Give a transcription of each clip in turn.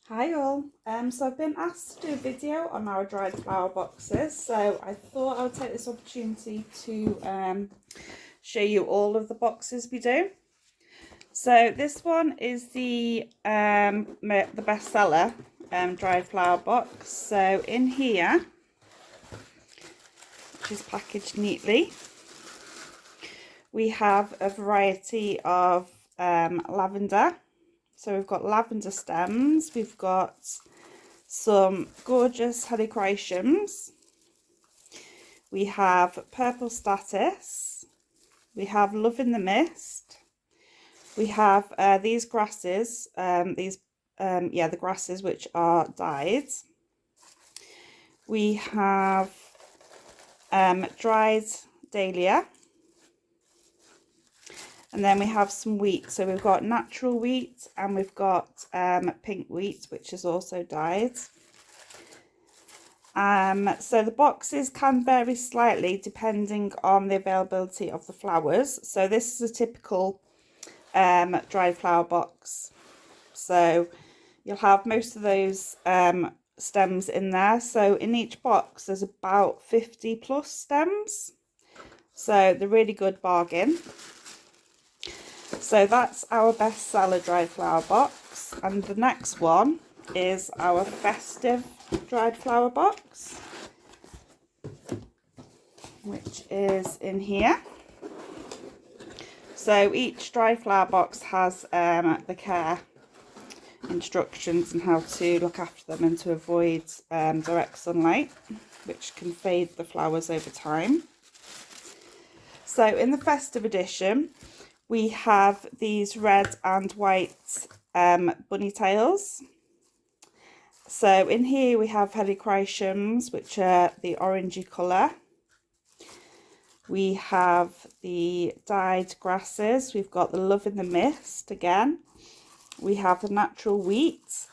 Hi all, so I've been asked to do a video on our dried flower boxes, so I thought I would take this opportunity to show you all of the boxes we do. So this one is the bestseller dried flower box. So in here, which is packaged neatly, we have a variety of lavender. So we've got lavender stems, we've got some gorgeous helichrysums, we have purple statice, we have love in the mist, we have these grasses, the grasses which are dyed, we have dried dahlia, and then we have some wheat. So we've got natural wheat and we've got pink wheat, which is also dyed. So the boxes can vary slightly depending on the availability of the flowers. So this is a typical dried flower box. So you'll have most of those stems in there. So in each box there's about 50 plus stems. So they're really good bargain. So that's our bestseller dried flower box, and the next one is our festive dried flower box, which is in here. So each dried flower box has the care instructions on how to look after them and to avoid direct sunlight, which can fade the flowers over time. So in the festive edition, we have these red and white bunny tails. So in here we have helichrysums, which are the orangey colour. We have the dyed grasses. We've got the love in the mist again. We have the natural wheat.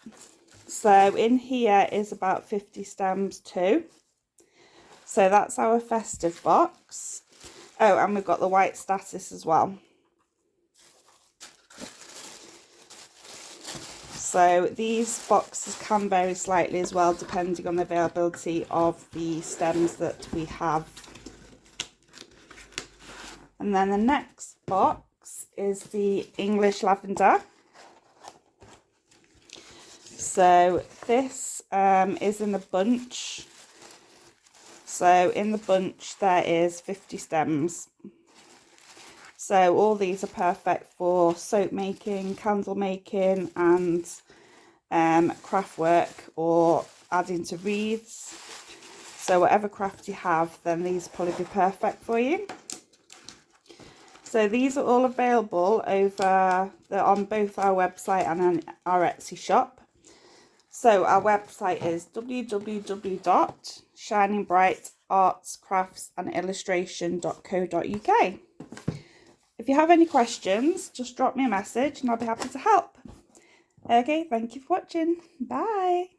So in here is about 50 stems too. So that's our festive box. Oh, and we've got the white statice as well. So these boxes can vary slightly as well, depending on the availability of the stems that we have. And then the next box is the English lavender. So this is in the bunch. So in the bunch there is 50 stems. So all these are perfect for soap making, candle making, and craft work, or adding to wreaths. So whatever craft you have, then these will probably be perfect for you. So these are all available on both our website and on our Etsy shop. So our website is www.shiningbrightartscraftsandillustration.co.uk. If you have any questions, just drop me a message and I'll be happy to help. Okay, thank you for watching. Bye.